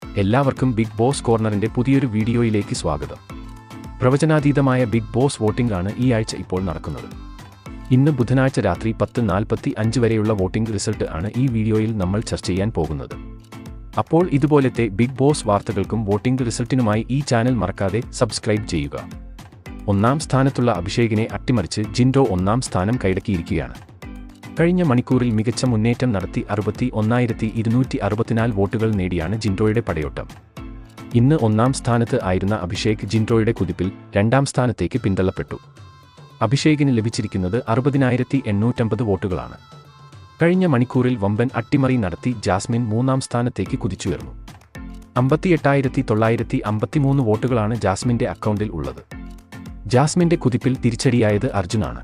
എല്ലാവർക്കും big boss കോർണറിന്റെ പുതിയൊരു വീഡിയോയിലേക്ക് സ്വാഗതം. പ്രവചനാതീതമായ ബിഗ് ബോസ് വോട്ടിംഗ് ആണ് ഈ ആഴ്ച ഇപ്പോൾ നടക്കുന്നത്. ഇന്ന് ബുധനാഴ്ച രാത്രി 10:45 വരെയുള്ള വോട്ടിംഗ് റിസൾട്ട് ആണ് ഈ വീഡിയോയിൽ നമ്മൾ ചർച്ച ചെയ്യാൻ പോകുന്നത്. അപ്പോൾ ഇതുപോലത്തെ ബിഗ് ബോസ് വാർത്തകൾക്കും വോട്ടിംഗ് റിസൾട്ടിനുമായി ഈ ചാനൽ മറക്കാതെ സബ്സ്ക്രൈബ് ചെയ്യുക. ഒന്നാം സ്ഥാനത്തുള്ള അഭിഷേകിനെ അട്ടിമറിച്ച് ജിൻഡോ ഒന്നാം സ്ഥാനം കൈയടക്കിയിരിക്കുകയാണ്. കഴിഞ്ഞ മണിക്കൂറിൽ മികച്ച മുന്നേറ്റം നടത്തി 61,264 വോട്ടുകൾ നേടിയാണ് ജിൻഡോയുടെ പടയോട്ടം. ഇന്ന് ഒന്നാം സ്ഥാനത്ത് ആയിരുന്ന അഭിഷേക് ജിൻഡോയുടെ കുതിപ്പിൽ രണ്ടാം സ്ഥാനത്തേക്ക് പിന്തള്ളപ്പെട്ടു. അഭിഷേകിന് ലഭിച്ചിരിക്കുന്നത് 60,850 വോട്ടുകളാണ്. കഴിഞ്ഞ മണിക്കൂറിൽ വമ്പൻ അട്ടിമറി നടത്തി ജാസ്മിൻ മൂന്നാം സ്ഥാനത്തേക്ക് കുതിച്ചുയർന്നു. 58,953 വോട്ടുകളാണ് ജാസ്മിന്റെ അക്കൗണ്ടിൽ ഉള്ളത്. ജാസ്മിന്റെ കുതിപ്പിൽ തിരിച്ചടിയായത് അർജുനാണ്.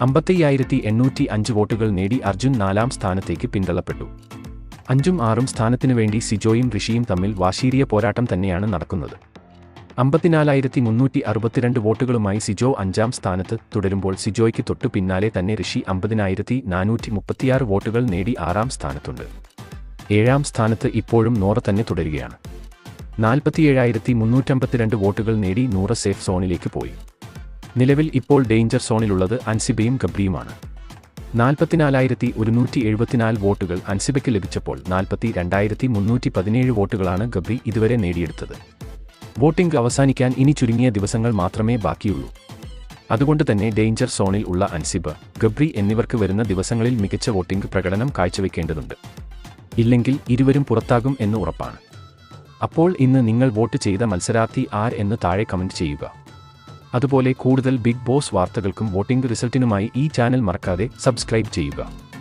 55,805 വോട്ടുകൾ നേടി അർജുൻ നാലാം സ്ഥാനത്തേക്ക് പിന്തള്ളപ്പെട്ടു. 5ഉം 6ഉം സ്ഥാനത്തിനു വേണ്ടി സിജോയും ഋഷിയും തമ്മിൽ വാശീരിയ പോരാട്ടം തന്നെയാണ് നടക്കുന്നത്. 54,362 വോട്ടുകളുമായി സിജോ 5ആം സ്ഥാനത്ത് തുടരുമ്പോൾ സിജോയ്ക്ക് തൊട്ടു പിന്നാലെ തന്നെ ഋഷി 50,436 വോട്ടുകൾ നേടി 6ആം സ്ഥാനത്തുണ്ട്. 7ആം സ്ഥാനത്ത് ഇപ്പോഴും നോറ തന്നെ തുടരുകയാണ്. 47,352 വോട്ടുകൾ നേടി നൂറ സേഫ് സോണിലേക്ക് പോയി. നിലവിൽ ഇപ്പോൾ ഡേഞ്ചർ സോണിലുള്ളത് അൻസിബയും ഗബ്രിയുമാണ്. 44,174 വോട്ടുകൾ അൻസിബയ്ക്ക് ലഭിച്ചപ്പോൾ 42,317 വോട്ടുകളാണ് ഗബ്രി ഇതുവരെ നേടിയെടുത്തത്. വോട്ടിംഗ് അവസാനിക്കാൻ ഇനി ചുരുങ്ങിയ ദിവസങ്ങൾ മാത്രമേ ബാക്കിയുള്ളൂ. അതുകൊണ്ട് തന്നെ ഡേഞ്ചർ സോണിൽ ഉള്ള അൻസിബ, ഗബ്രി എന്നിവർക്ക് വരുന്ന ദിവസങ്ങളിൽ മികച്ച വോട്ടിംഗ് പ്രകടനം കാഴ്ചവെക്കേണ്ടതുണ്ട്. ഇല്ലെങ്കിൽ ഇരുവരും പുറത്താകും എന്ന് ഉറപ്പാണ്. അപ്പോൾ ഇന്ന് നിങ്ങൾ വോട്ട് ചെയ്ത മത്സരാർത്ഥി ആർ എന്ന് താഴെ കമന്റ് ചെയ്യുക. അതുപോലെ കൂടുതൽ ബിഗ് ബോസ് വാർത്തകൾക്കും വോട്ടിംഗ് റിസൾട്ടിനുമായി ഈ ചാനൽ മറക്കാതെ സബ്സ്ക്രൈബ് ചെയ്യുക.